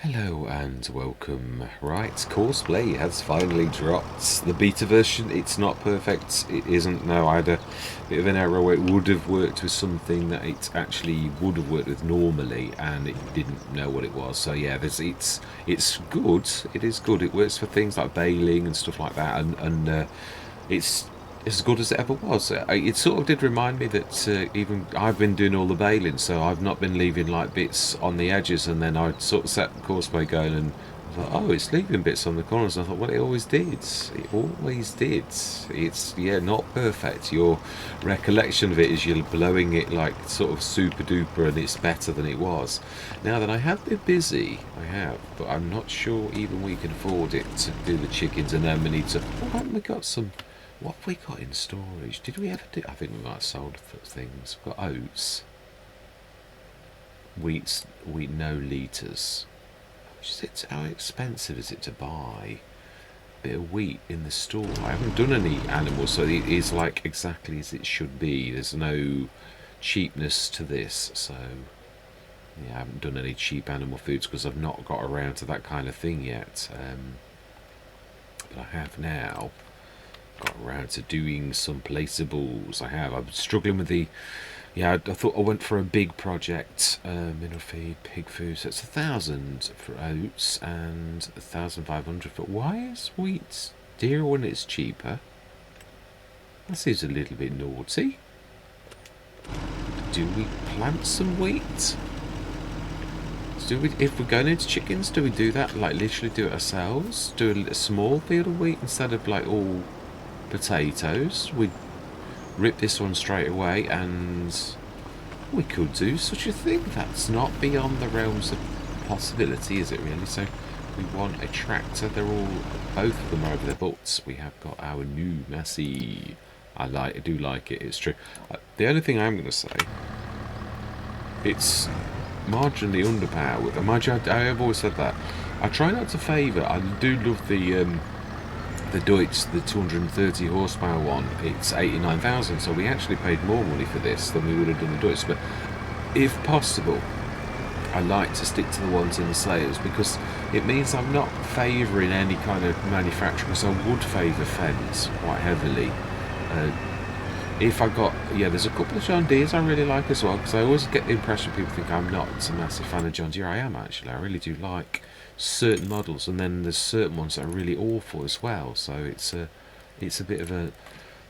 Hello and welcome. Right, Courseplay has finally dropped. The beta version, it's not perfect. It isn't. No, I had a bit of an error where it would have worked with something that it actually would have worked with normally, and it didn't know what it was. So yeah, it's good. It is good. It works for things like bailing and stuff like that, and it's as good as it ever was. It sort of did remind me that even I've been doing all the bailing, so I've not been leaving like bits on the edges, and then I sort of set the Causeway going, and I thought, oh, it's leaving bits on the corners. And I thought, well, it always did. It always did. It's, yeah, not perfect. Your recollection of it is you're blowing it like sort of super duper, and it's better than it was. Now that I have been busy, I have, but I'm not sure even we can afford it to do the chickens, and then we need to. Oh, haven't we got some? What have we got in storage? Did we ever do? I think we might have sold things. We've got oats, wheat, no litres. How expensive is it to buy a bit of wheat in the store? I haven't done any animals, so it is like exactly as it should be. There's no cheapness to this, so yeah, I haven't done any cheap animal foods because I've not got around to that kind of thing yet. But I have now got around to doing some placeables. I'm struggling with the. Yeah, I thought I went for a big project. Mineral feed, pig food. So it's 1,000 for oats and 1,500 for. Why is wheat dearer when it's cheaper? That seems a little bit naughty. Do we plant some wheat? If we're going into chickens, do we do that? Like literally do it ourselves? Do a small field of wheat instead of like all potatoes. We rip this one straight away, and we could do such a thing. That's not beyond the realms of possibility, is it really? So we want a tractor. Both of them are over their butts. We have got our new Massey. I do like it. It's true. The only thing I'm going to say, it's marginally underpowered. And mind you, I have always said that. I try not to favour. I do love the Deutz, the 230 horsepower one. It's 89,000, so we actually paid more money for this than we would have done the Deutz. But if possible, I like to stick to the ones in the sales because it means I'm not favouring any kind of manufacturer, because I would favour Fendt quite heavily. If I got, there's a couple of John Deeres I really like as well, because I always get the impression people think I'm not a massive fan of John Deere. I am actually. I really do like certain models, and then there's certain ones that are really awful as well. So it's a bit of a,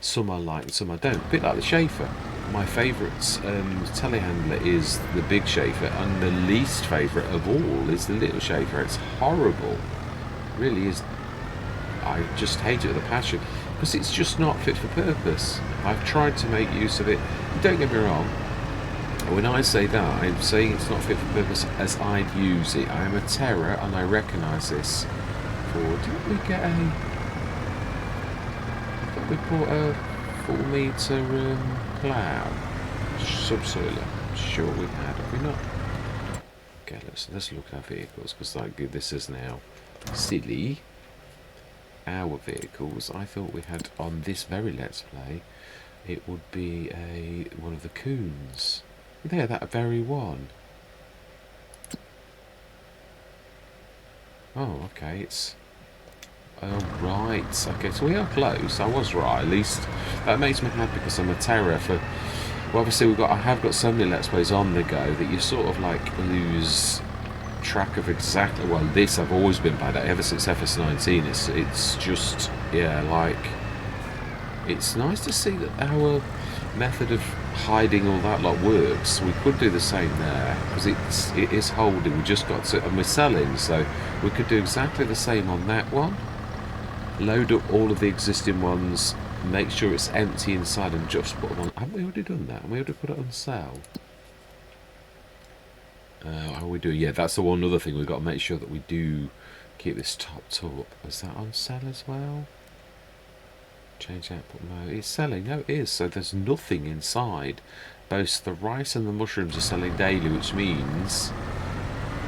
some I like, some I don't. A bit like the Schaefer. My favourite telehandler is the big Schaefer, and the least favourite of all is the little Schaefer. It's horrible, it really is. I just hate it with a passion because it's just not fit for purpose. I've tried to make use of it. Don't get me wrong. When I say that, I'm saying it's not fit for purpose as I'd use it. I am a terror, and I recognise this. Didn't we get I thought we bought a 4 metre plough subsoiler. I'm sure we had. Have we not? Okay, let's look at our vehicles, because this is now silly. Our vehicles, I thought we had on this very Let's Play, it would be one of the Coons. There, that very one. Oh, okay, it's... Oh, right. Okay, so we are close. I was right, at least. That makes me happy because I'm a terror for... Well, obviously, I have got so many Let's Plays on the go that you sort of, like, lose track of exactly... Well, this I've always been bad at. Ever since FS19, it's just... Yeah, like... It's nice to see that our method of hiding all that lot works. We could do the same there, because it is holding. We just got to... And we're selling, so we could do exactly the same on that one. Load up all of the existing ones, make sure it's empty inside, and just put them on. Haven't we already done that? Haven't we already put it on sale? How are we doing? Yeah, that's the one other thing. We've got to make sure that we do keep this topped up. Is that on sale as well? Change output mode. It's selling. No, it is. So there's nothing inside. Both the rice and the mushrooms are selling daily, which means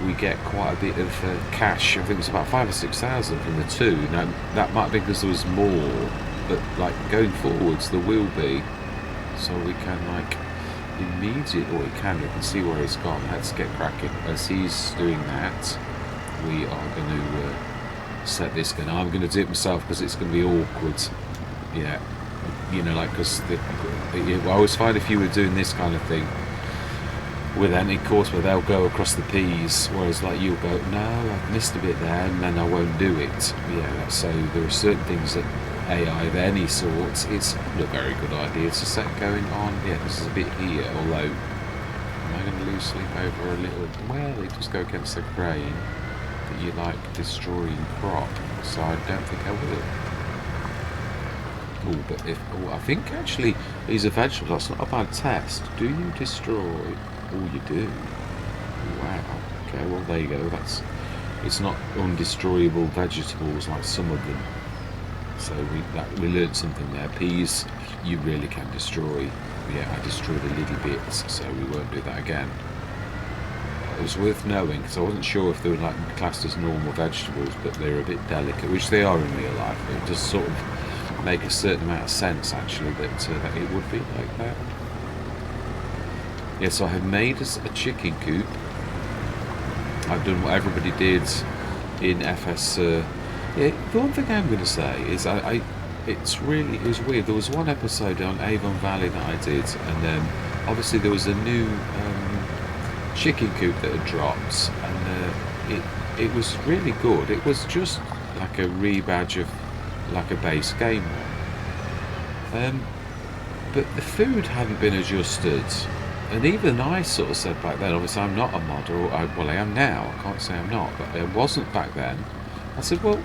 we get quite a bit of cash. I think it's about 5,000 or 6,000 from the two. Now that might be because there was more, but like going forwards there will be. So we can like immediately, or we can see where he's gone. Let's get cracking as he's doing that. we are going to set this gun. I'm going to do it myself because it's going to be awkward. Yeah, you know, like, because I always find if you were doing this kind of thing with any course where they'll go across the P's, whereas like you'll go, no, I've missed a bit there, and then I won't do it. Yeah, so there are certain things that AI of any sort, it's not a very good idea to set going on. Yeah, this is a bit here, although am I going to lose sleep over a little? Well, it does go against the grain that you like destroying crop, so I don't think I will. Oh, but I think actually these are vegetables. That's not a bad test. Do you destroy? Oh, you do. Wow. Okay, well there you go. It's not undestroyable vegetables like some of them. So we learned something there. Peas, you really can destroy. Yeah, I destroyed a little bit, so we won't do that again. It was worth knowing because I wasn't sure if they were like classed as normal vegetables, but they're a bit delicate, which they are in real life. It does sort of make a certain amount of sense actually that it would be like that. Yeah, so I have made us a chicken coop. I've done what everybody did in FS. Yeah, the one thing I'm going to say is it was weird. There was one episode on Avon Valley that I did, and obviously there was a new chicken coop that had dropped, and it was really good. It was just like a rebadge of like a base game one, but the food hadn't been adjusted. And even I sort of said back then, obviously I'm not a modder, well I am now, I can't say I'm not, but I wasn't back then. I said, well,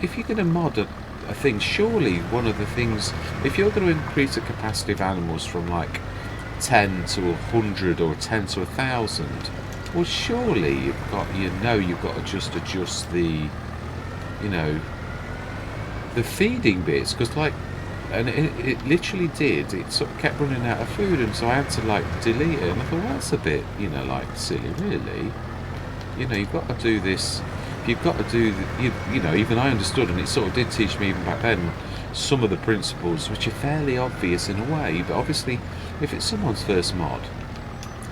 if you're going to mod a thing, surely one of the things, if you're going to increase the capacity of animals from like 10 to 100 or 10 to 1,000, well surely you've got to just adjust the, the feeding bits, because like, and it literally did. It sort of kept running out of food, and so I had to like delete it. And I thought, well, that's a bit, like silly, really. You've got to do this. You've got to do, even I understood, and it sort of did teach me even back then some of the principles, which are fairly obvious in a way. But obviously, if it's someone's first mod,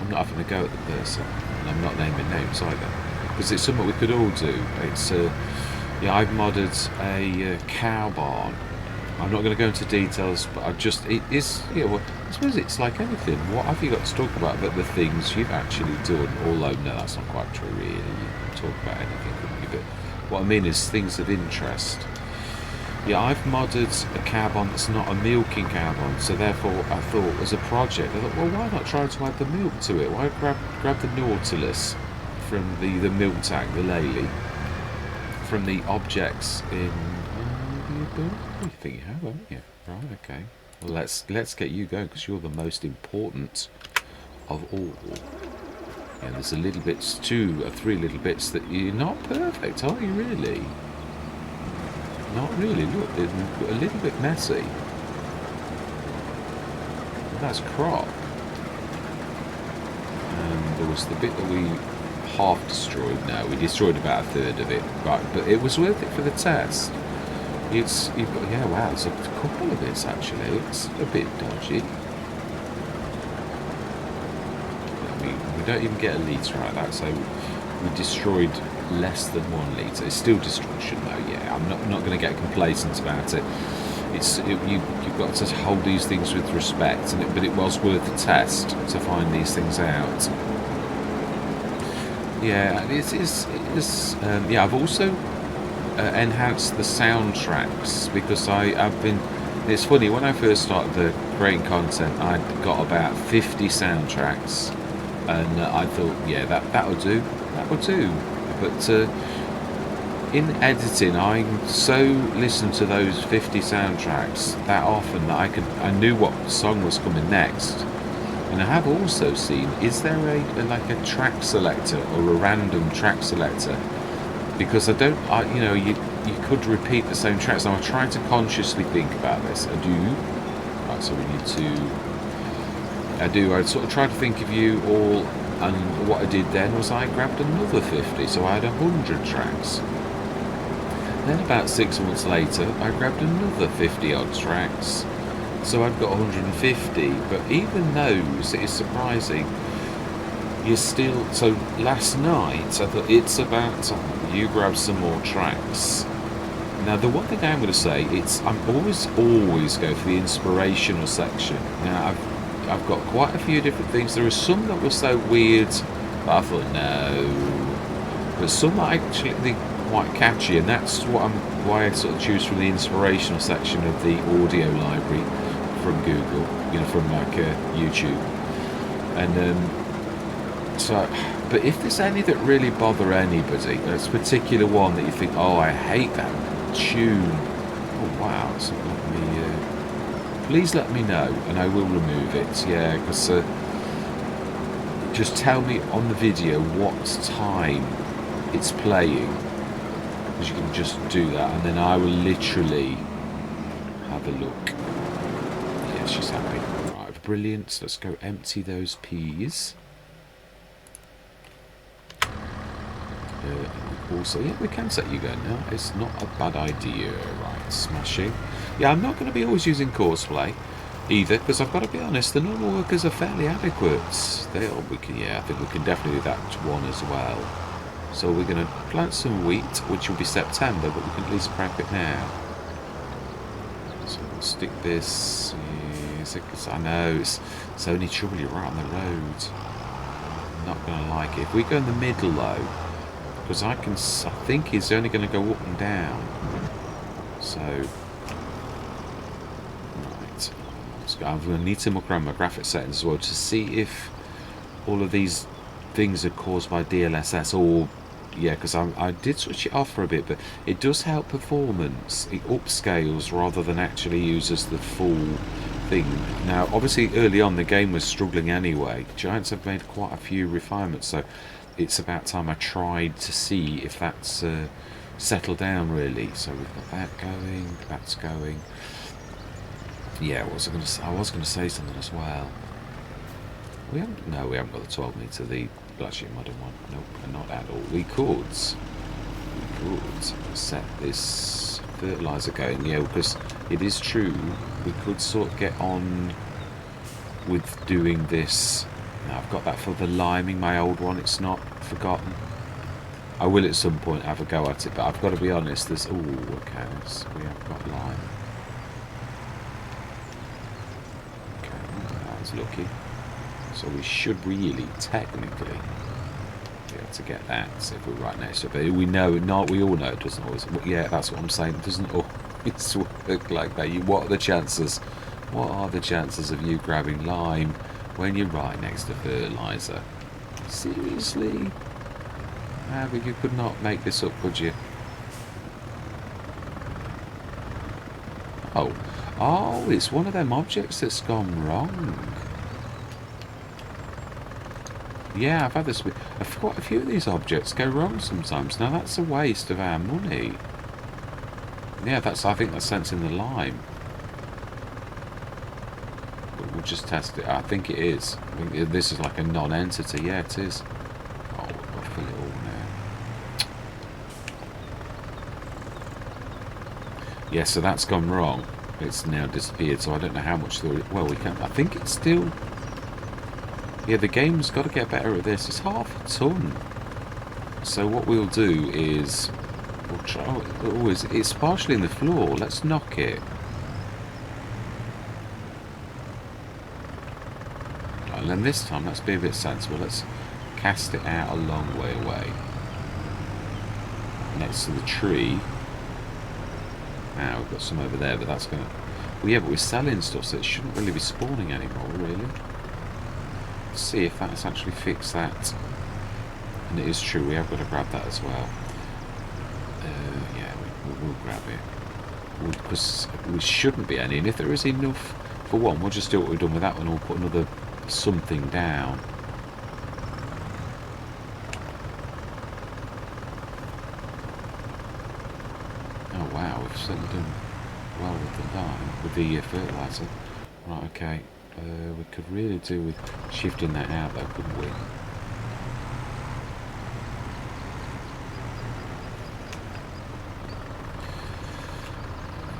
I'm not having a go at the person, and I'm not naming names either, because it's something we could all do. It's I've modded a cow barn. I'm not going to go into details, but it is, I suppose it's like anything. What have you got to talk about but the things you've actually done? Although, no, that's not quite true, really. You can talk about anything, couldn't you? But what I mean is things of interest. Yeah, I've modded a cow barn that's not a milking cow barn, so therefore I thought, as a project, I thought, well, why not try to add the milk to it? Why grab the Nautilus from the milk tank, the Lely, from the objects in... You think you have, haven't you? Right, okay. Well, let's get you going, because you're the most important of all. Yeah, there's a little bits, 2 or 3 little bits that you're not perfect, are you really? Not really. Look, it's a little bit messy. Well, that's crop. And there was the bit that we half destroyed. No, we destroyed about a third of it, right? But it was worth it for the test. Wow, it's a couple of bits actually. It's a bit dodgy. We don't even get a litre out of that, so we destroyed less than 1 litre. It's still destruction though, yeah. I'm not going to get complacent about it. You've got to hold these things with respect, but it was worth the test to find these things out. Yeah, it is. I've also enhance the soundtracks, because I've been, it's funny, when I first started the creating content I got about 50 soundtracks, and I thought, yeah, that'll do, but in editing I so listened to those 50 soundtracks that often that I knew what song was coming next. And I have also seen, is there a track selector or a random track selector? Because you could repeat the same tracks. Now I try to consciously think about this. I do. Right, so we need to. I sort of try to think of you all, and what I did then was I grabbed another 50, so I had 100 tracks. Then about 6 months later, I grabbed another 50 odd tracks, so I've got 150. But even those, it is surprising. you're still. So last night, I thought it's about time you grab some more tracks. Now, the one thing I'm going to say, I'm always go for the inspirational section. Now, I've got quite a few different things. There are some that were so weird that I thought no, but some are actually quite catchy, and that's why I sort of choose from the inspirational section of the audio library from Google, from like YouTube, and so. But if there's any that really bother anybody, there's a particular one that you think, oh, I hate that tune. Oh wow, so let me. Please let me know, and I will remove it. Yeah, because just tell me on the video what time it's playing, because you can just do that, and then I will literally have a look. Yeah, she's happy. Right, brilliant. So let's go empty those peas. Also, yeah, we can set you going now. It's not a bad idea. Right, smashing. Yeah, I'm not going to be always using Courseplay either, because I've got to be honest, the normal workers are fairly adequate. I think we can definitely do that one as well. So we're going to plant some wheat, which will be September, but we can at least prep it now. So we'll stick this. I know it's only trouble you're right on the road. I'm not going to like it. If we go in the middle though, because I think it's only going to go up and down. So, right. I'm going to need to look around my graphic settings as well to see if all of these things are caused by DLSS or, yeah, because I did switch it off for a bit, but it does help performance. It upscales rather than actually uses the full thing. Now, obviously, early on the game was struggling anyway. Giants have made quite a few refinements, so it's about time I tried to see if that's settled down really. So we've got that going, that's going. Yeah, what was I going to say? I was going to say something as well. We haven't got the 12 metre, the actually modern one. Nope, not at all. We could set this fertiliser going, yeah, because it is true. We could sort of get on with doing this. Now, I've got that for the liming, my old one, it's not forgotten. I will at some point have a go at it, but I've got to be honest, there's... Ooh, okay, so we have got lime. Okay, that was lucky. So we should really, technically, be able to get that if we're right next to it. But we all know it doesn't always... Yeah, that's what I'm saying, it doesn't always work like that. What are the chances? What are the chances of you grabbing lime when you're right next to fertiliser? Seriously? But you could not make this up, could you? Oh, it's one of them objects that's gone wrong. Yeah, I've had this. I've got a few of these objects go wrong sometimes. Now that's a waste of our money. Yeah, I think that's sensing the lime. We'll just test it. I think it is. I think this is like a non-entity. Yeah, it is. Oh, we'll fill it all now. Yeah, so that's gone wrong. It's now disappeared, so I don't know how much there is. Well, we can. I think it's still... Yeah, the game's got to get better at this. It's half a ton. So what we'll do is... We'll try... Oh, it's partially in the floor. Let's knock it. And then this time, let's be a bit sensible. Let's cast it out a long way away. Next to the tree. Now, we've got some over there, but that's going to... Well, yeah, but we're selling stuff, so it shouldn't really be spawning anymore, really. Let's see if that's actually fixed that. And it is true, we have got to grab that as well. Yeah, we'll grab it. Because we shouldn't be any, and if there is enough for one, we'll just do what we've done with that one. We'll put another something down. Oh wow, we've certainly done well with the lime, with the fertiliser. Right, okay. We could really do with shifting that out though, couldn't we?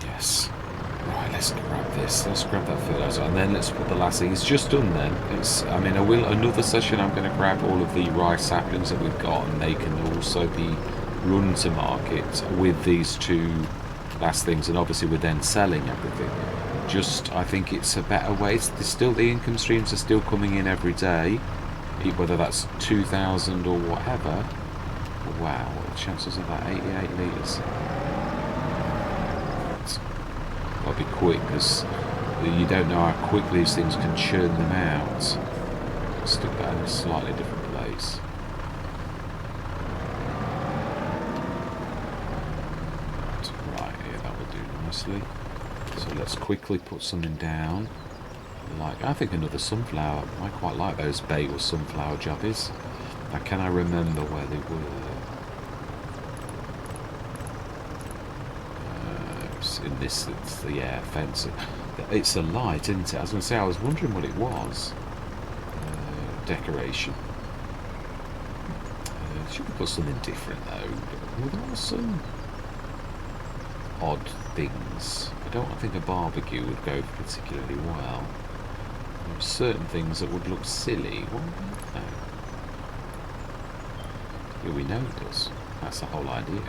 Yes. Right, let's grab this. Let's grab that fertilizer, and then let's put the last thing. It's just done then. I mean, I will another session. I'm going to grab all of the rice saplings that we've got, and they can also be run to market with these two last things, and obviously we're then selling everything. Just, I think it's a better way. The income streams are still coming in every day, whether that's 2,000 or whatever. Wow, what are the chances of that? 88 litres. Got to be quick, because you don't know how quick these things can churn them out. Stick that in a slightly different place. Right, yeah, that will do nicely. So let's quickly put something down. Like, I think another sunflower. I quite like those bagel sunflower jobbies. Now, can I remember where they were? In this, it's the fence. It's a light, isn't it? I was going to say, I was wondering what it was. Decoration. Should we put something different though? Well, there are some odd things. I don't think a barbecue would go particularly well. There are certain things that would look silly. What would they? Yeah, we know it does. That's the whole idea.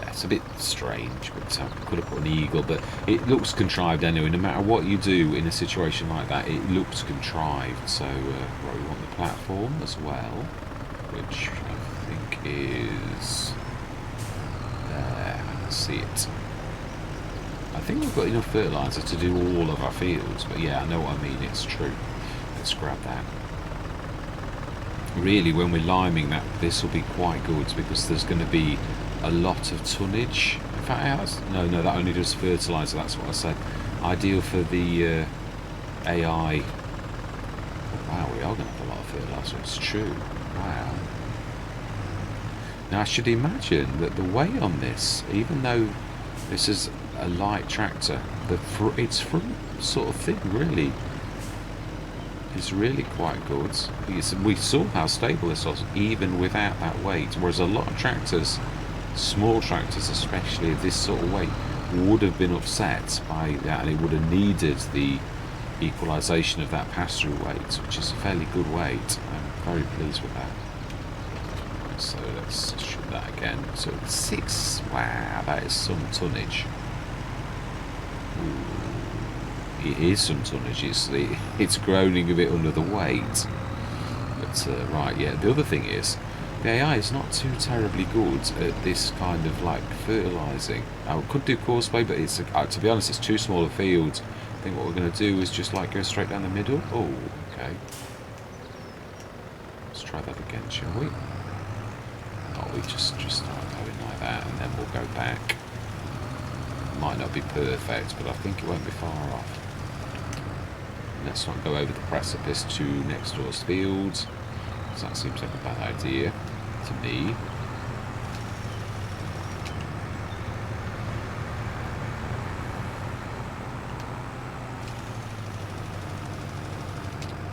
It's a bit strange, but I could have put an eagle, but it looks contrived anyway. No matter what you do in a situation like that, it looks contrived. So we want the platform as well, which I think is there. I can see it. I think we've got enough fertiliser to do all of our fields, but yeah, I know what I mean, it's true. Let's grab that. Really, when we're liming that, this will be quite good, because there's going to be a lot of tonnage. In fact, no, that only does fertiliser, that's what I said. Ideal for the AI. Wow, we are going to have a lot of fertiliser, it's true. Wow. Now, I should imagine that the weight on this, even though this is a light tractor, its front sort of thing really is really quite good. We saw how stable this was, even without that weight, whereas a lot of tractors, small tractors especially of this sort of weight, would have been upset by that, and it would have needed the equalisation of that pass-through weight, which is a fairly good weight. I'm very pleased with that. So let's shoot that again. So 6, wow, that is some tonnage. Ooh, it is some tonnage. It's groaning a bit under the weight. But right, yeah, the other thing is, the AI is not too terribly good at this kind of like fertilising. I could do coarse-play, but it's to be honest, it's too small a field. I think what we're going to do is just like go straight down the middle. Oh, okay. Let's try that again, shall we? Oh, we just start going like that, and then we'll go back. Might not be perfect, but I think it won't be far off. Let's not go over the precipice to next door's fields, because that seems like a bad idea to me.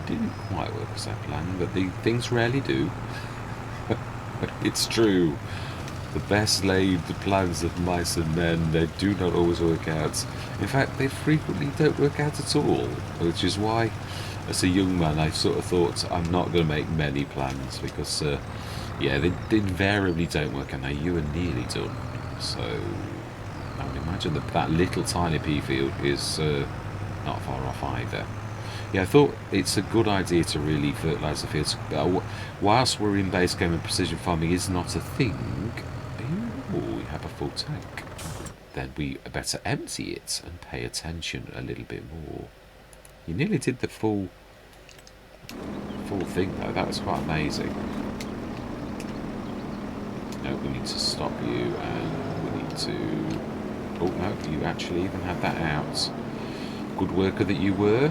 Didn't quite work as I planned, but things rarely do. It's true. The best laid plans of mice and men, they do not always work out. In fact, they frequently don't work out at all, which is why, as a young man, I sort of thought I'm not going to make many plans, because, yeah, they invariably don't work, and now you are nearly done. So, I would imagine that little tiny pea field is not far off either. Yeah, I thought it's a good idea to really fertilise the fields. Whilst we're in base game and precision farming is not a thing, we have a full tank, then we better empty it and pay attention a little bit more. You nearly did the full thing though, that was quite amazing. No, we need to stop you, and we need to... Oh no, you actually even had that out. Good worker that you were.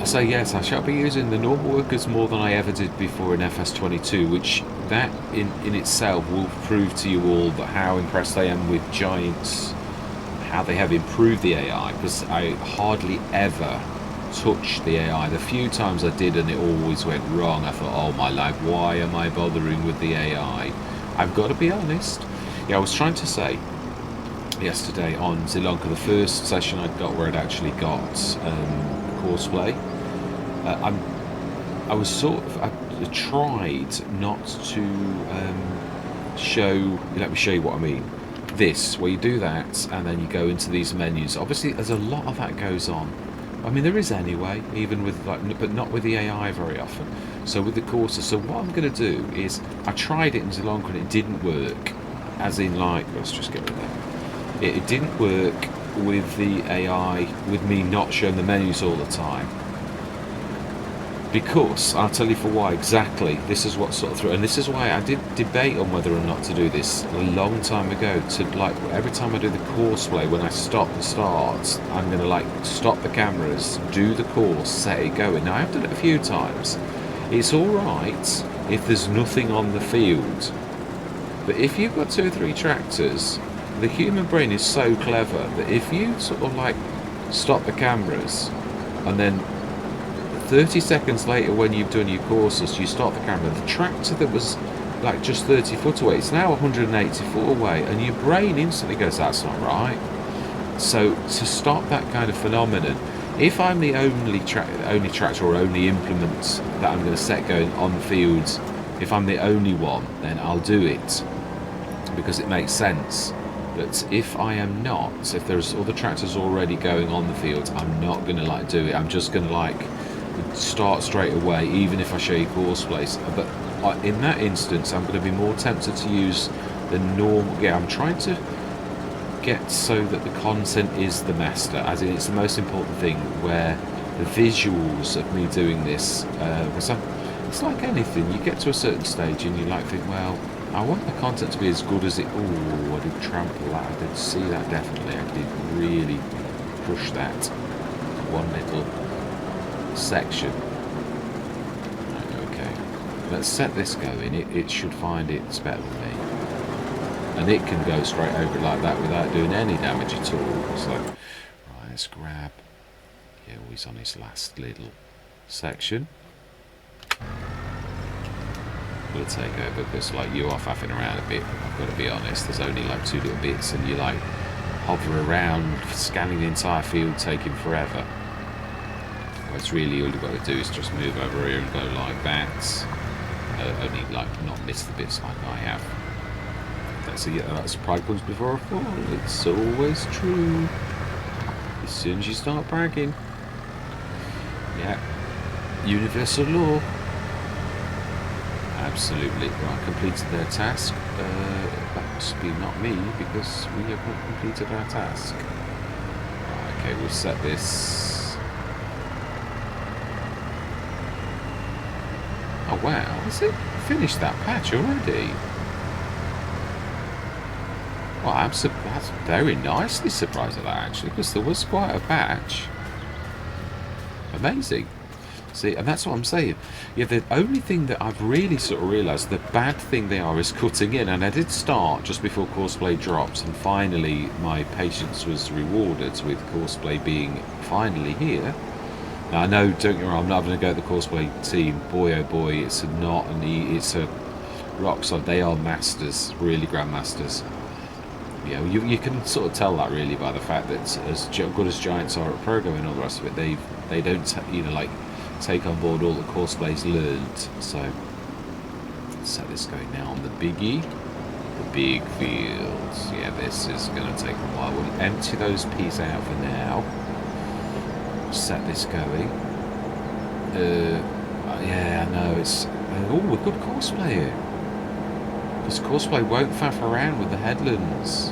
So yes, I shall be using the normal workers more than I ever did before in FS22, which that in itself will prove to you all that how impressed I am with Giants, how they have improved the AI, because I hardly ever touched the AI. The few times I did and it always went wrong, I thought, oh my life, why am I bothering with the AI? I've got to be honest. Yeah, I was trying to say yesterday on Sri Lanka, the first session I got where I'd actually got courseplay. I was sort of, I tried not to show. Let me show you what I mean. This, where you do that, and then you go into these menus. Obviously, there's a lot of that goes on. I mean, there is anyway, even with like, but not with the AI very often. So with the courses, so what I'm going to do is, I tried it in Sri Lanka and it didn't work. As in, like, let's just get rid of that. It didn't work with the AI, with me not showing the menus all the time. Because, I'll tell you for why exactly, this is what sort of threw, and this is why I did debate on whether or not to do this a long time ago, to like, every time I do the courseplay, when I stop and start, I'm going to like, stop the cameras, do the course, set it going. Now, I've done it a few times. It's alright if there's nothing on the field, but if you've got 2 or 3 tractors, the human brain is so clever that if you sort of like, stop the cameras, and then 30 seconds later when you've done your courses, you start the camera, the tractor that was like just 30 foot away, it's now 180 foot away, and your brain instantly goes, that's not right. So to stop that kind of phenomenon, if I'm the only tractor or only implement that I'm going to set going on the fields, if I'm the only one, then I'll do it because it makes sense. But if I am not, if there's other tractors already going on the field, I'm not going to like do it. I'm just going to like start straight away, even if I show you course place. But in that instance, I'm going to be more tempted to use the normal. Yeah, I'm trying to get so that the content is the master, as in it's the most important thing, where the visuals of me doing this, because it's like anything, you get to a certain stage and you like think, well, I want the content to be as good as it. Oh, I did trample that, I did see that, definitely, I did really push that one little section. Okay, let's set this going. It should find it's better than me, and it can go straight over it like that without doing any damage at all. So right, let's grab, yeah, always on his last little section. We'll take over because like you are faffing around a bit, I've got to be honest. There's only like 2 little bits and you like hover around scanning the entire field, taking forever. What's really all you've got to do is just move over here and go like that. Only like not miss the bits like I have. That's pride comes before a fall. It's always true. As soon as you start bragging. Yeah. Universal law. Absolutely. Right, completed their task. That must be not me because we have not completed our task. Right, okay, we'll set this. Oh wow, has it finished that patch already? Well, that's very nicely surprised at that actually, because there was quite a patch. Amazing. See, and that's what I'm saying. Yeah, the only thing that I've really sort of realised, the bad thing they are is cutting in, and I did start just before Courseplay drops, and finally my patience was rewarded with Courseplay being finally here. Now, I know, don't get me wrong, I'm not going to go at the Courseplay team. Boy, oh boy, it's a rock solid. They are masters, really grandmasters. Yeah, you can sort of tell that really by the fact that as good as Giants are at programming and all the rest of it, they don't like take on board all the Courseplays learned. So let's set this going now on the biggie, the big fields. Yeah, this is going to take a while. We'll empty those pieces out for now. Set this going. Yeah, I know it's. Oh, a good Courseplay here. Because Courseplay won't faff around with the headlands.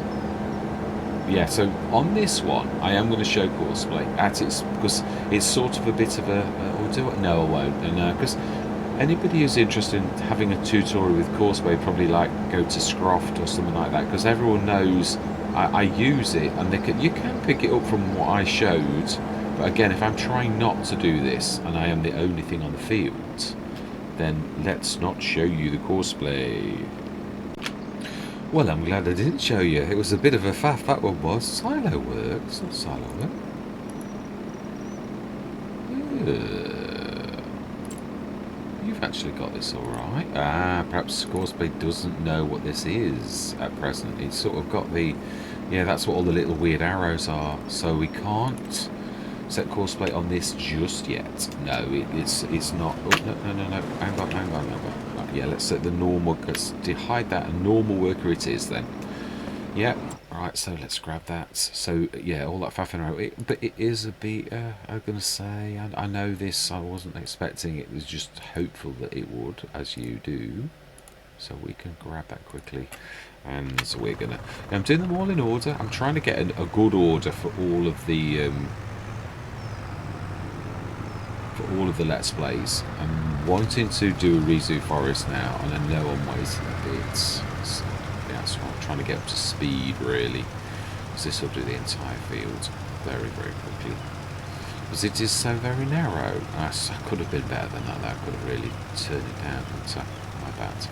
Yeah, so on this one, I am going to show Courseplay at its, because it's sort of a bit of a. Or do it? No, I won't. No, because anybody who's interested in having a tutorial with Courseplay probably like go to Scroft or something like that, because everyone knows I use it, and you can pick it up from what I showed. But again, if I'm trying not to do this, and I am the only thing on the field, then let's not show you the Courseplay. Well, I'm glad I didn't show you. It was a bit of a faff, that one was. Silo work? It's not silo work. we've actually got this all right. Ah, perhaps Courseplay doesn't know what this is at present. It's sort of got the... Yeah, that's what all the little weird arrows are. So we can't set Courseplay on this just yet. No, it's not... Oh, no. Hang on. Right, yeah, let's set the normal... Because to hide that, a normal worker it is then. Yep. Right, so let's grab that. So, yeah, all that faffing around. But it is a beta, I'm going to say. I know this, I wasn't expecting it. Was just hopeful that it would, as you do. So we can grab that quickly. And so we're going to... I'm doing them all in order. I'm trying to get a good order for all of the... Let's Plays. I'm wanting to do a Rizu Forest now, and I know I'm waiting a bit. So, yeah, so I'm trying to get up to speed, really. Because this will do the entire field very, very quickly. Because it is so very narrow. I could have been better than that. I could have really turned it down. But my bad.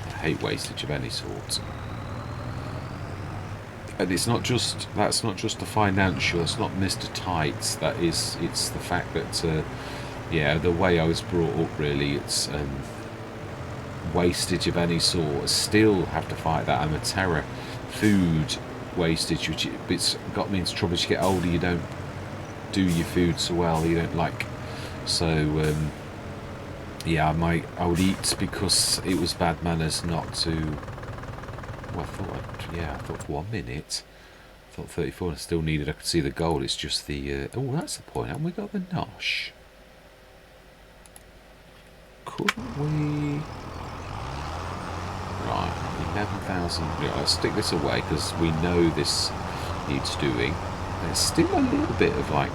I hate wastage of any sort. And it's not just... That's not just the financial. It's not Mr. Tights. That is... It's the fact that... yeah, the way I was brought up, really, it's wastage of any sort. I still have to fight that. I'm a terror. Food wastage, which it's got me into trouble. As you get older, you don't do your food so well. You don't like. So, yeah, I would eat because it was bad manners not to. Well, I thought 1 minute. I thought 34. I still needed. I could see the goal. It's just the. Oh, that's the point. Haven't we got the nosh? Couldn't we... Right, 11,000... Yeah, let's stick this away, because we know this needs doing. There's still a little bit of, like,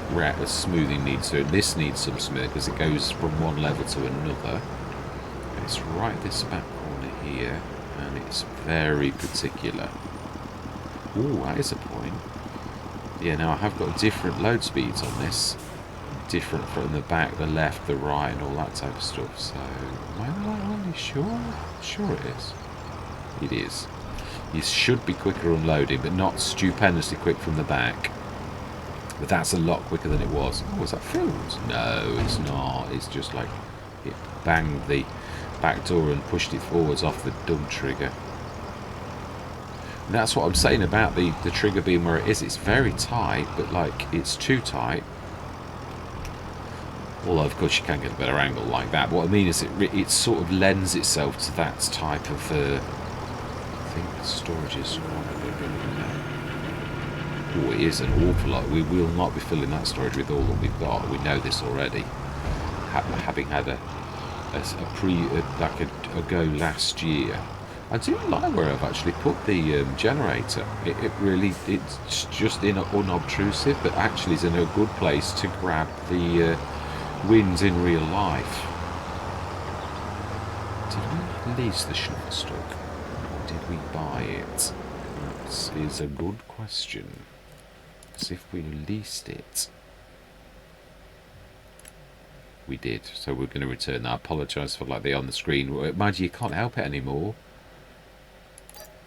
smoothing needs doing. This needs some smoothing, because it goes from one level to another. And it's right this back corner here, and it's very particular. Ooh, that is a point. Yeah, now I have got different load speeds on this. Different from the back, the left, the right, and all that type of stuff. So, am I really sure? Sure it is. It is. You should be quicker unloading, but not stupendously quick from the back. But that's a lot quicker than it was. Oh, was that filled? No, it's not. It's just like it banged the back door and pushed it forwards off the dump trigger. And that's what I'm saying about the trigger being where it is. It's very tight, but like it's too tight. Although, of course, you can get a better angle like that. But what I mean is it sort of lends itself to that type of... I think storage is... Oh, it is an awful lot. We will not be filling that storage with all that we've got. We know this already. Having had a go last year. I do like where I've actually put the generator. It really... It's just unobtrusive, but actually is in a good place to grab the... wins in real life. Did we lease the Shutterstock, or did we buy it? That is a good question. As if we leased it. We did, so we're going to return that. I apologise for like the on the screen. Mind you can't help it anymore.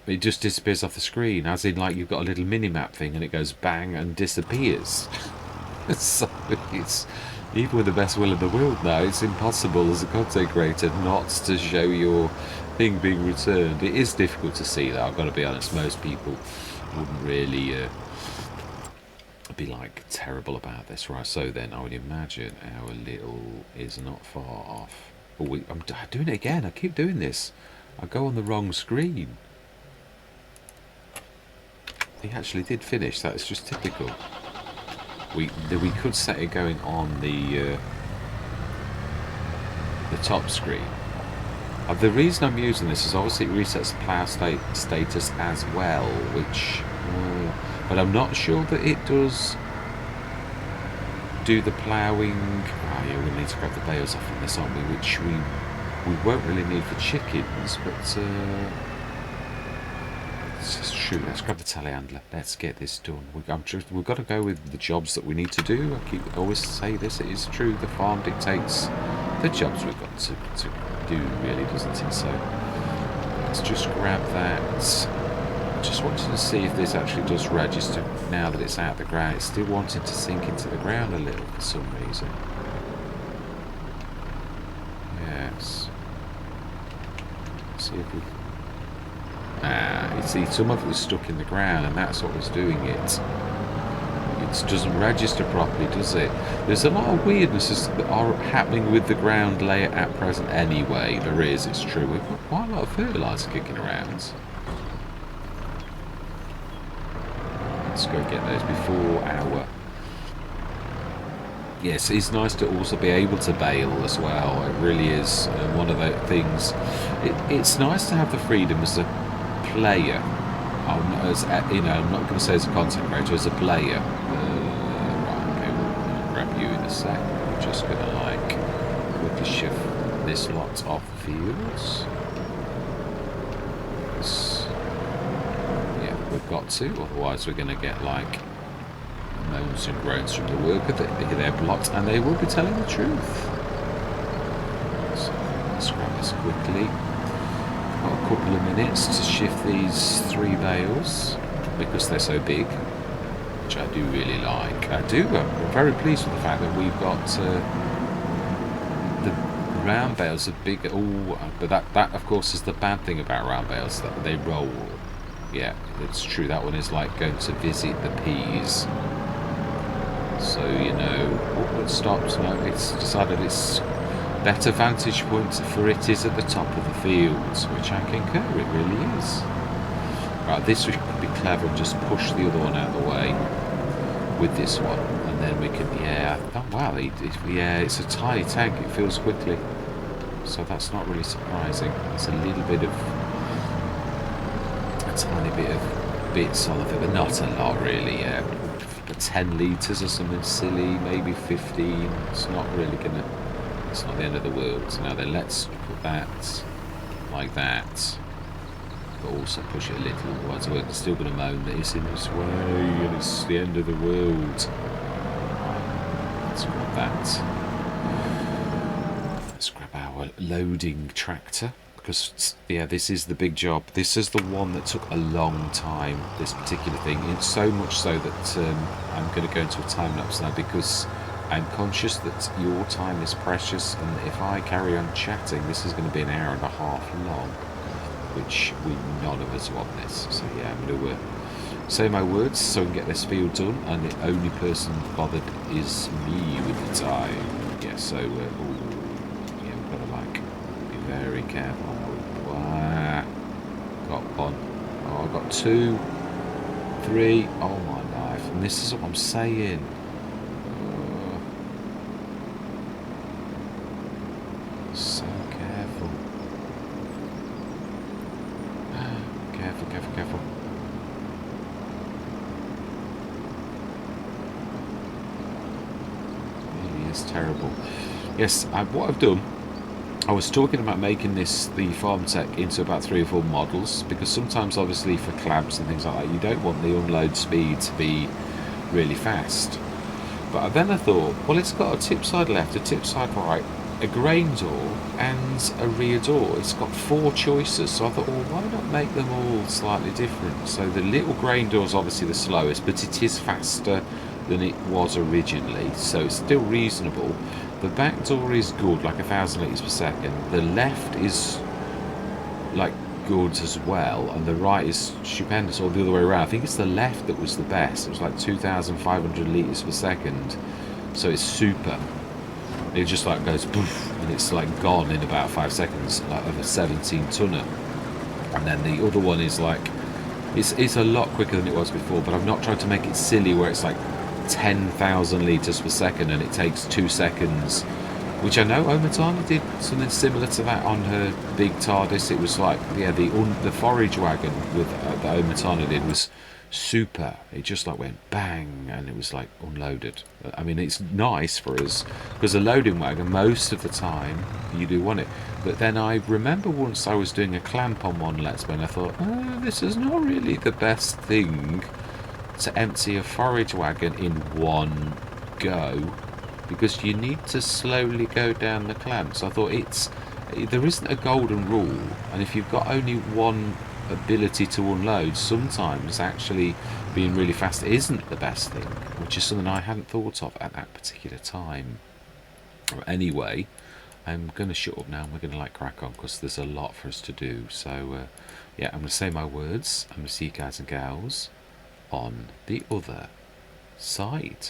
It just disappears off the screen, as in like you've got a little mini-map thing and it goes bang and disappears. So it's... Even with the best will in the world now, it's impossible as a content creator not to show your thing being returned. It is difficult to see that, I've got to be honest. Most people wouldn't really be like terrible about this. Right, so then I would imagine our little is not far off. Oh, I'm doing it again, I keep doing this. I go on the wrong screen. He actually did finish, that's just typical. We could set it going on the top screen. The reason I'm using this is obviously it resets the plough status as well, which, but I'm not sure that it does do the ploughing. Oh yeah, we need to grab the bales off on this, aren't we? Which we won't really need for chickens, but shoot, let's grab the telehandler. Let's get this done. We've got to go with the jobs that we need to do. I always say this, it is true. The farm dictates the jobs we've got to do, really, doesn't it? So let's just grab that. Just wanted to see if this actually does register now that it's out of the ground. It's still wanting to sink into the ground a little for some reason. Yes. see if we... you see, some of it was stuck in the ground, and that's what was doing it. It doesn't register properly, does it? There's a lot of weirdnesses that are happening with the ground layer at present anyway. There is, it's true. We've got quite a lot of fertiliser kicking around. Let's go get those before our... Yes, it's nice to also be able to bale as well. It really is one of the things. It's nice to have the freedom as a player. As you know, I'm not going to say as a content creator, as a player. Right, okay, we'll grab you in a sec. We're just going to like quickly shift this lot off the fields. Yeah, we've got to. Otherwise, we're going to get like moans and groans from the worker that they're blocked, and they will be telling the truth. So let's grab this quickly. Got a couple of minutes to shift these 3 bales because they're so big, which I do really like. I'm very pleased with the fact that we've got the round bales are big. But that of course is the bad thing about round bales, that they roll. Yeah, it's true. That one is like going to visit the peas. So, you know, it stops now. It's decided it's better vantage point for it is at the top of the fields, which I concur, it really is. Right, this could be clever and just push the other one out of the way with this one, and then we can, oh wow, it's a tiny tank, it fills quickly, so that's not really surprising. It's a little bit of, a tiny bit of bits on it, but not a lot really, 10 litres or something silly, maybe 15, it's not really gonna, it's not the end of the world. So now then, let's put that like that, but also push it a little, otherwise we're still going to moan that it's in its way and it's the end of the world. Let's grab that. Let's grab our loading tractor, because this is the big job. This is the one that took a long time, this particular thing. It's so much so that I'm going to go into a time lapse now, because I'm conscious that your time is precious, and if I carry on chatting, this is going to be an hour and a half long, which none of us want this. So yeah, I'm going to say my words so I can get this field done, and the only person bothered is me with the time. Yeah, so we've got to like be very careful. Got one. Oh, I got 2, 3. Oh my life! And this is what I'm saying. So careful. Careful. Really is terrible. Yes, what I've done, I was talking about making the farm tech into about 3 or 4 models, because sometimes obviously for clamps and things like that, you don't want the unload speed to be really fast. But then I thought, well, it's got a tip side left, a tip side right, a grain door and a rear door. It's got 4 choices, so I thought, well, why not make them all slightly different? So the little grain door is obviously the slowest, but it is faster than it was originally, so it's still reasonable. The back door is good, like 1,000 litres per second. The left is like good as well, and the right is stupendous, or the other way around. I think it's the left that was the best. It was like 2,500 litres per second, so it's super. It just like goes poof, and it's like gone in about 5 seconds, like of a 17 tonner. And then the other one is like, it's a lot quicker than it was before, but I've not tried to make it silly where it's like 10,000 litres per second and it takes 2 seconds, which I know Omatana did something similar to that on her big TARDIS. It was like, the forage wagon with that Omatana did was super. It just like went bang and it was like unloaded. I mean, it's nice for us because a loading wagon most of the time you do want it, but then I remember once I was doing a clamp on one Let's Play and I thought, this is not really the best thing to empty a forage wagon in one go, because you need to slowly go down the clamp. So I thought there isn't a golden rule, and if you've got only one ability to unload, sometimes actually being really fast isn't the best thing, which is something I hadn't thought of at that particular time. Anyway, I'm going to shut up now and we're going to crack on because there's a lot for us to do. So yeah, I'm going to say my words. I'm going to see you guys and gals on the other side.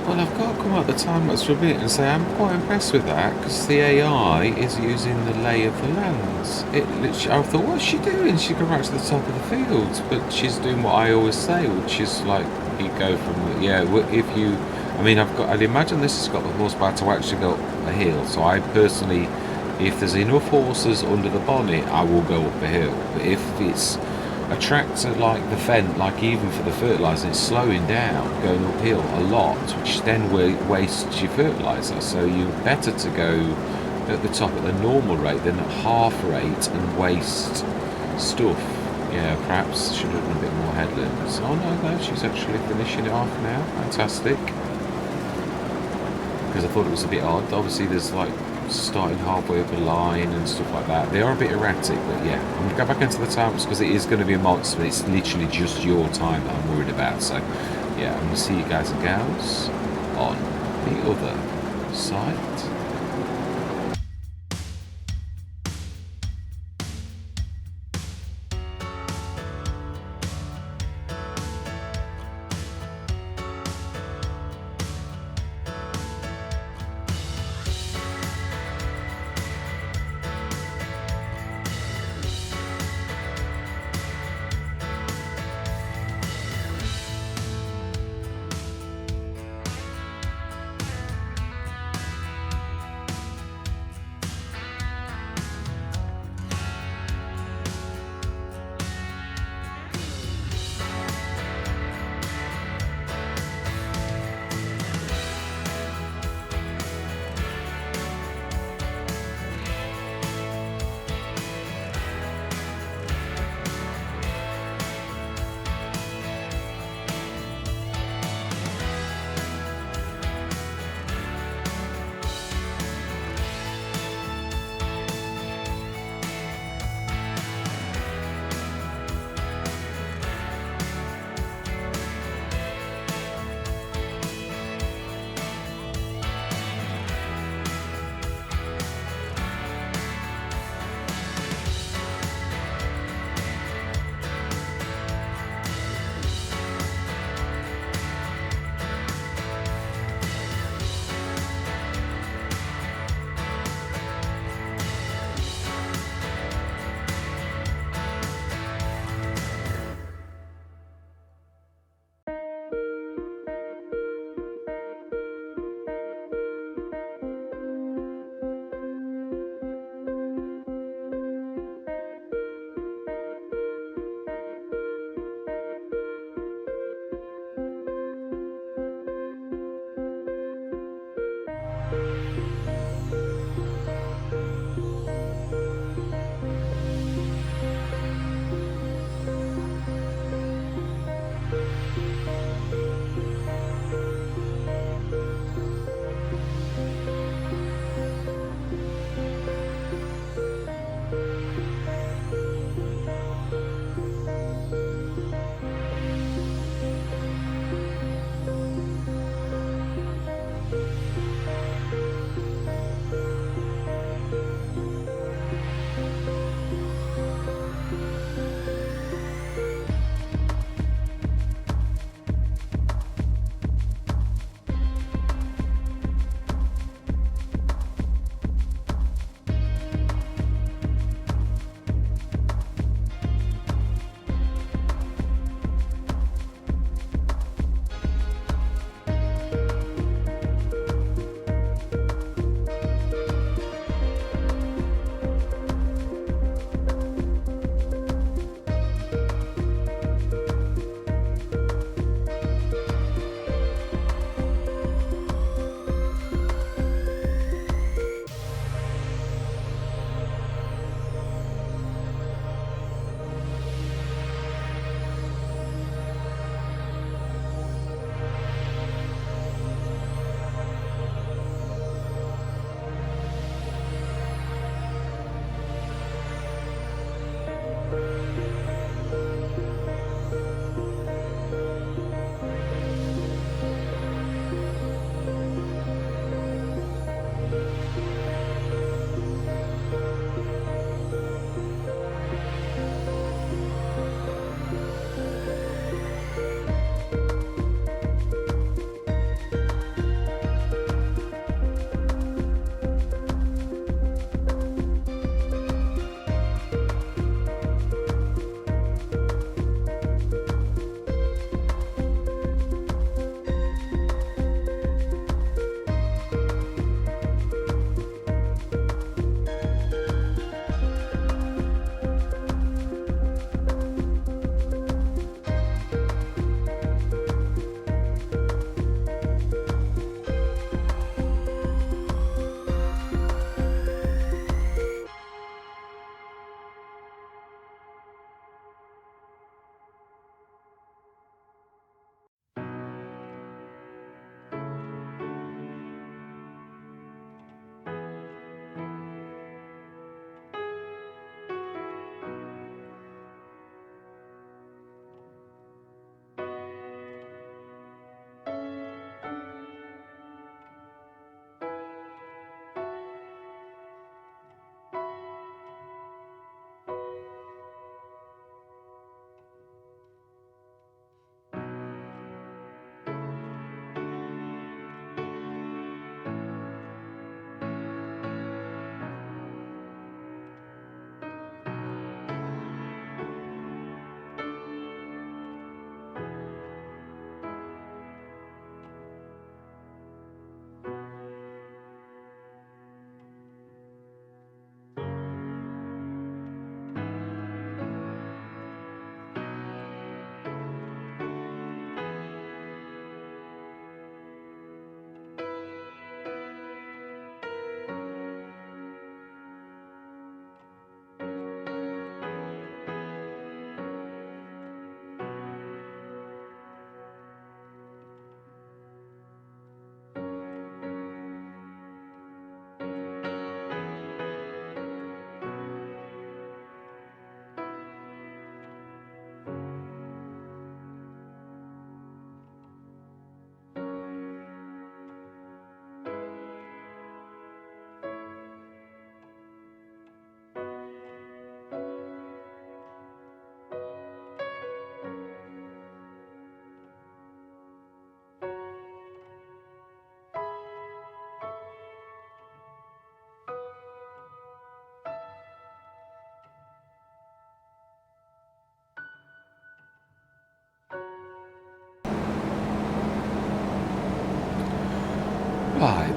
Well, I've got to come out the time lapse for a bit and say I'm quite impressed with that because the AI is using the lay of the lands. It literally, I thought, what's she doing? She can right to the top of the field, but she's doing what I always say, which is like you go from if you, I mean, I'd imagine this has got the horsepower to actually go up a hill. So I personally, if there's enough horses under the bonnet, I will go up a hill. But if it's a tractor like the Fendt, like even for the fertiliser, it's slowing down, going uphill a lot, which then wastes your fertiliser. So you're better to go at the top at the normal rate than at half rate and waste stuff. Yeah, perhaps should have done a bit more headlands. Oh no, she's actually finishing it off now. Fantastic. Because I thought it was a bit odd. Obviously there's like starting halfway up a line and stuff like that. They are a bit erratic, but yeah, I'm going to go back into the times because it is going to be a monster. It's literally just your time that I'm worried about. So yeah, I'm going to see you guys and gals on the other side.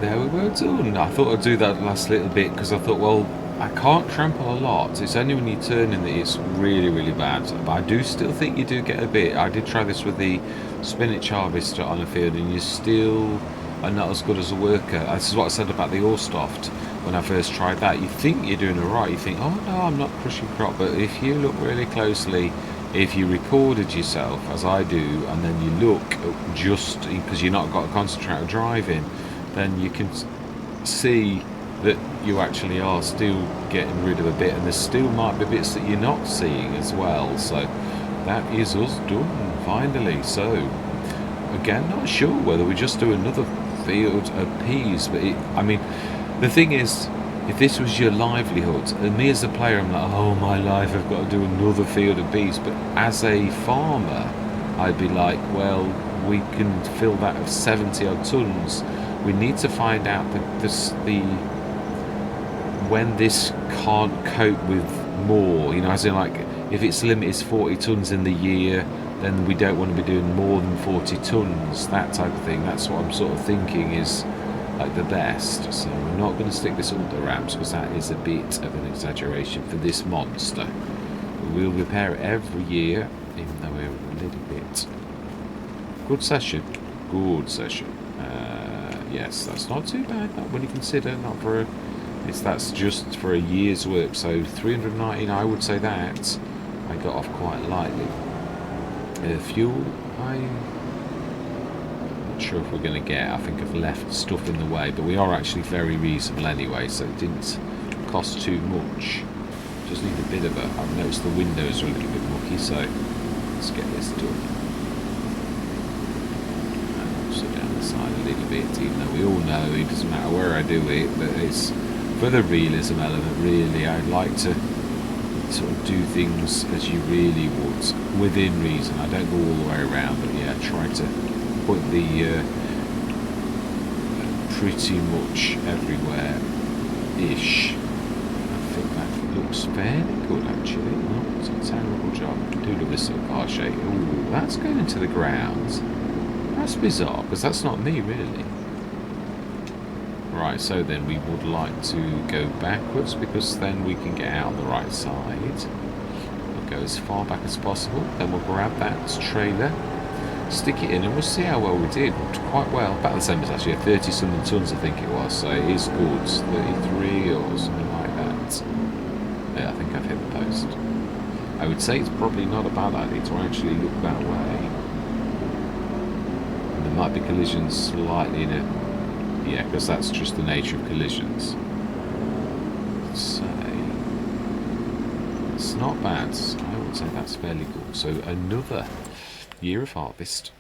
there we were done. I thought I'd do that last little bit because I thought, well, I can't trample a lot. It's only when you turn in that it's really, really bad. But I do still think you do get a bit. I did try this with the spinach harvester on a field, and you still are not as good as a worker. This is what I said about the Orstoft when I first tried that. You think you're doing alright. You think, oh no, I'm not crushing crop. But if you look really closely, if you recorded yourself, as I do, and then you look just because you're not got to concentrate on driving, then you can see that you actually are still getting rid of a bit, and there still might be bits that you're not seeing as well. So that is us done finally. So again, not sure whether we just do another field of peas, but I mean, the thing is, if this was your livelihood, and me as a player, I'm like, oh my life, I've got to do another field of peas. But as a farmer, I'd be like, well, we can fill that of 70 odd tons. We need to find out when this can't cope with more, as in, like, if its limit is 40 tons in the year, then we don't want to be doing more than 40 tons, that type of thing. That's what I'm sort of thinking is like the best. So we're not going to stick this under ramps because that is a bit of an exaggeration for this monster. We'll repair it every year, even though we're a little bit. Good session. Yes, that's not too bad, not when you consider, not for that's just for a year's work. So 319, I would say that I got off quite lightly. Fuel, I'm not sure if we're going to get. I think I've left stuff in the way, but we are actually very reasonable anyway, so it didn't cost too much. Just need a bit of I've noticed the windows are a little bit mucky, so let's get this done. And also down the side a little bit, even though we all know it doesn't matter where I do it, but it's for the realism element, really. I'd like to sort of do things as you really would, within reason. I don't go all the way around, but yeah, try to put the pretty much everywhere-ish. I think that looks fairly good, actually. Not a terrible job. I do love this sort of car shape. Ooh, that's going into the ground. That's bizarre, because that's not me, really. Right, so then we would like to go backwards, because then we can get out on the right side. We'll go as far back as possible. Then we'll grab that trailer, stick it in, and we'll see how well we did. Quite well. About the same as actually 30-something tons, I think it was. So it is good. 33 or something like that. Yeah, I think I've hit the post. I would say it's probably not a bad idea to actually look that way. And there might be collisions slightly in it. Yeah, because that's just the nature of collisions. So it's not bad. I would say that's fairly good. So another year of harvest.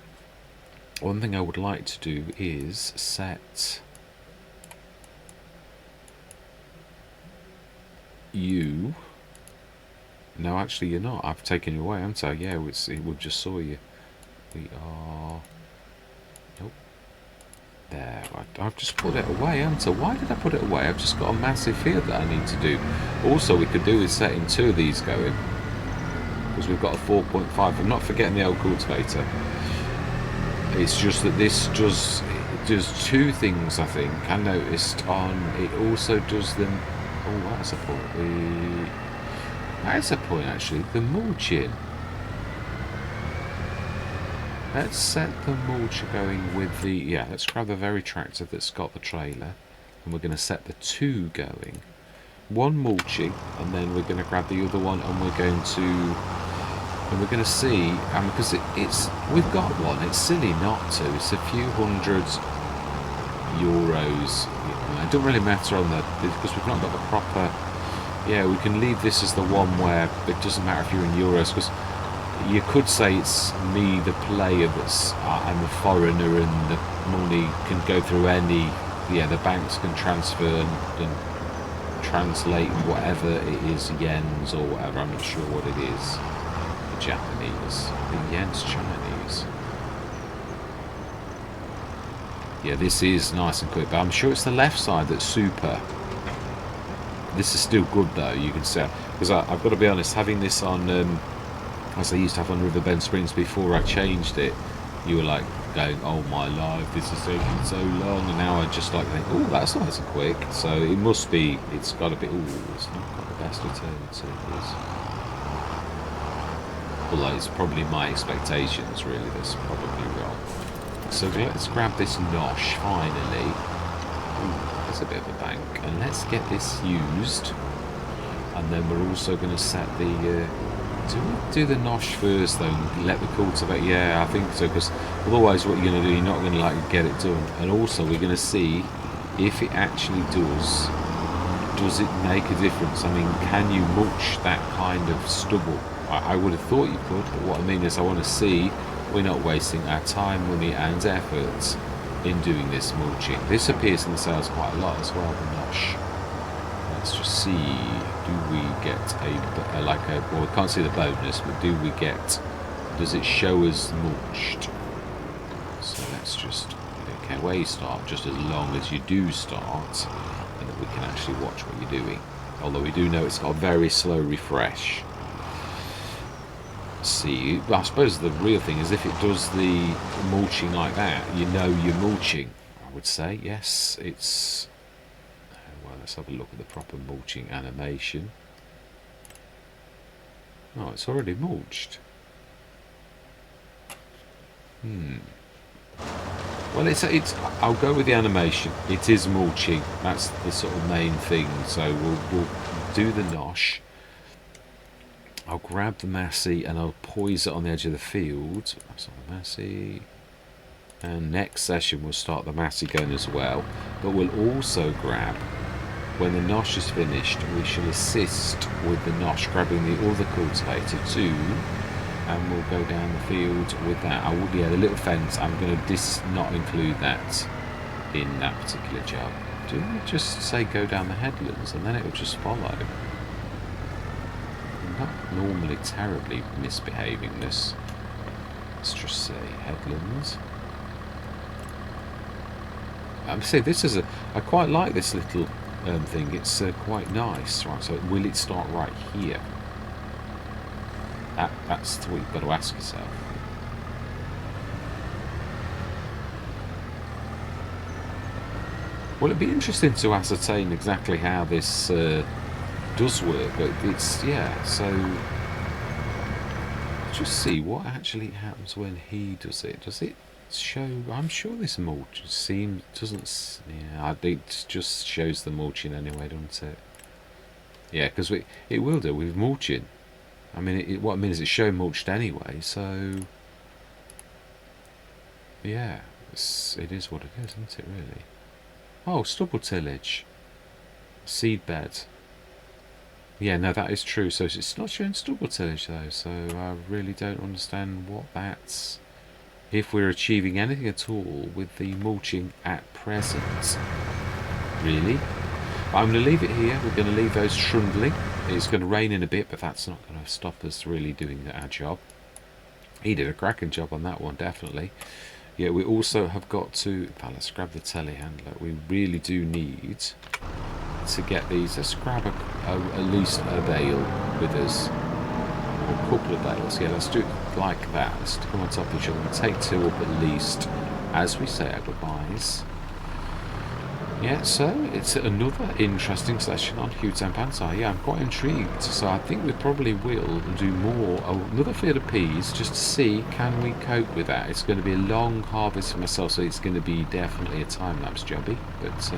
One thing I would like to do is set you. No, actually you're not. I've taken you away, haven't I? Yeah, we just saw you. We are. Nope. There. I've just put it away, haven't I? Why did I put it away? I've just got a massive field that I need to do. Also, we could do is setting 2 of these going, because we've got a 4.5. I'm not forgetting the old cultivator. It's just that this does 2 things, I think. I noticed on it also does them. Oh, that's a point. That's a point, actually. The mulching. Let's set the mulcher going with the. Yeah, let's grab the very tractor that's got the trailer, and we're going to set the 2 going. 1 mulching, and then we're going to grab the other one, and we're going to. And we're going to see, because we've got one. It's silly not to. It's a few hundred euros. It doesn't really matter on because we've not got the proper. Yeah, we can leave this as the one where it doesn't matter if you're in euros, because you could say it's me, the player, that's I'm a foreigner, and the money can go through any. Yeah, the banks can transfer and translate whatever it is, yens or whatever. I'm not sure what it is. Japanese. The yen's Chinese. Yeah, this is nice and quick, but I'm sure it's the left side that's super. This is still good though, you can see. Because I've got to be honest, having this on, as I used to have on Riverbend Springs before I changed it, you were like, going, oh my life, this is taking so long, and now I just like think, oh, that's nice and quick. So it must be, it's got a bit, oh, it's not got the best eternity, it is. Although it's probably my expectations, really, that's probably wrong. So let's grab this nosh, finally. Ooh, there's a bit of a bank. And let's get this used. And then we're also going to set the... do we do the nosh first, though, and let the cultivate? Yeah, I think so, because otherwise what you're going to do, you're not going to like get it done. And also we're going to see if it actually does it make a difference? I mean, can you mulch that kind of stubble? I would have thought you could, but what I mean is I want to see we're not wasting our time, money and effort in doing this mulching. This appears in the sales quite a lot as well, the nosh. Let's just see, do we get well, we can't see the bonus, but does it show us mulched? So let's just, okay, where you start, just as long as you do start, and then we can actually watch what you're doing. Although we do know it's got a very slow refresh. See, I suppose the real thing is if it does the mulching like that, you know you're mulching. I would say, yes, it's... Well, let's have a look at the proper mulching animation. Oh, it's already mulched. Well, it's. I'll go with the animation. It is mulching. That's the sort of main thing. So we'll do the nosh. I'll grab the Massey and I'll poise it on the edge of the field. That's not the Massey. And next session we'll start the Massey going as well. But we'll also grab, when the nosh is finished, we shall assist with the nosh, grabbing the other cultivator too. And we'll go down the field with that. I would, yeah, the little fence, I'm going to not include that in that particular job. Do we just say go down the headlands and then it will just follow? Not normally terribly misbehaving this. Let's just say headlands. See, this is I quite like this little thing. It's quite nice. Right, so will it start right here? That's what you've got to ask yourself. Well, it'd be interesting to ascertain exactly how this does work, but it's, yeah, so just see what actually happens when he does it. Does it show? I'm sure this mulch doesn't, yeah, I think it just shows the mulching anyway, doesn't it? Yeah, because it will do with mulching. I mean, what I mean is it's shown mulched anyway, so yeah, it is what it is, isn't it, really? Oh, stubble tillage, seed bed. Yeah, no, that is true. So it's not showing stubble tillage though, so I really don't understand what that's, if we're achieving anything at all with the mulching at present. Really? I'm going to leave it here. We're going to leave those trundling. It's going to rain in a bit, but that's not going to stop us really doing our job. He did a cracking job on that one, definitely. Yeah, we also have got to... let's grab the telehandler. We really do need to get these. Let's grab at least a bale with us. Or a couple of bales. Yeah, let's do it like that. Let's come on top of each other and take two up at least as we say our goodbyes. Yeah, so it's another interesting session on Hutan Pantai. Yeah, I'm quite intrigued. So I think we probably will do more, another field of peas, just to see can we cope with that. It's going to be a long harvest for myself, so it's going to be definitely a time-lapse jobby. But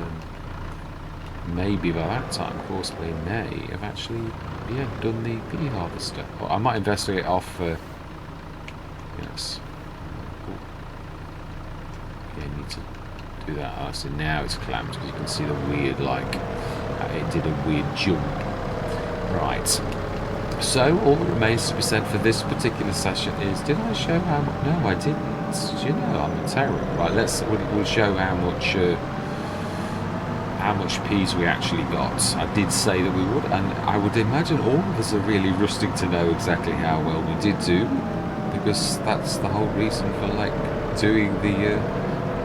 maybe by that time, of course, we may have actually, yeah, done the pea harvester. Or I might investigate off. Yes. Yeah, need to do that. So now it's clamped because you can see the weird, like, it did a weird jump. Right. So all that remains to be said for this particular session is, did I show how much? No, I didn't. You know, I'm a terror. Right, we'll show how much peas we actually got. I did say that we would, and I would imagine all of us are really rusting to know exactly how well we did do, because that's the whole reason for, like, doing the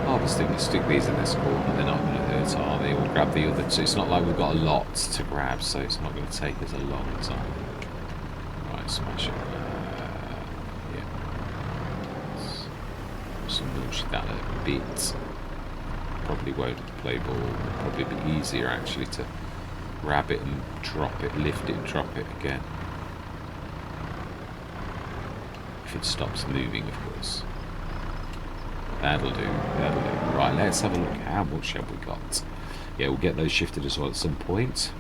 harvesting. Let's stick these in this corner, they're not going to hurt, are they? We'll grab the other two. It's not like we've got a lot to grab, so it's not going to take us a long time. Right, smash it. Yeah. So nudge that a bit. Probably won't play ball. It'll probably be easier actually to grab it and drop it, lift it and drop it again. If it stops moving, of course. That'll do, that'll do. Right, let's have a look. How much have we got? Yeah, we'll get those shifted as well at some point.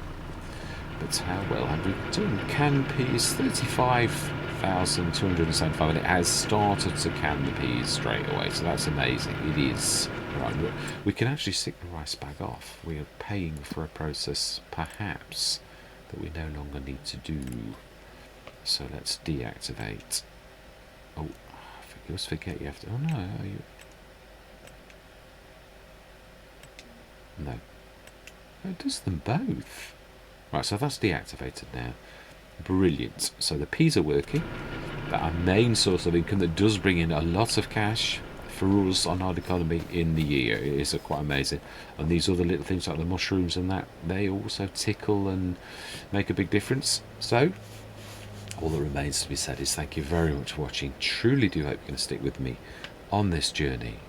But how well have we done? Can peas, 35,275, and it has started to can the peas straight away, so that's amazing. It is. Right, we can actually stick the rice bag off. We are paying for a process, perhaps, that we no longer need to do. So let's deactivate. Oh, I always forget you have to. Oh no, you. No. Oh, it does them both. Right, so that's deactivated now. Brilliant. So the peas are working. But our main source of income that does bring in a lot of cash for us on our economy in the year. It is quite amazing. And these other little things like the mushrooms and that, they also tickle and make a big difference. So all that remains to be said is thank you very much for watching. Truly do hope you're going to stick with me on this journey.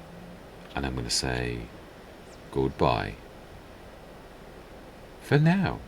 And I'm going to say goodbye for now.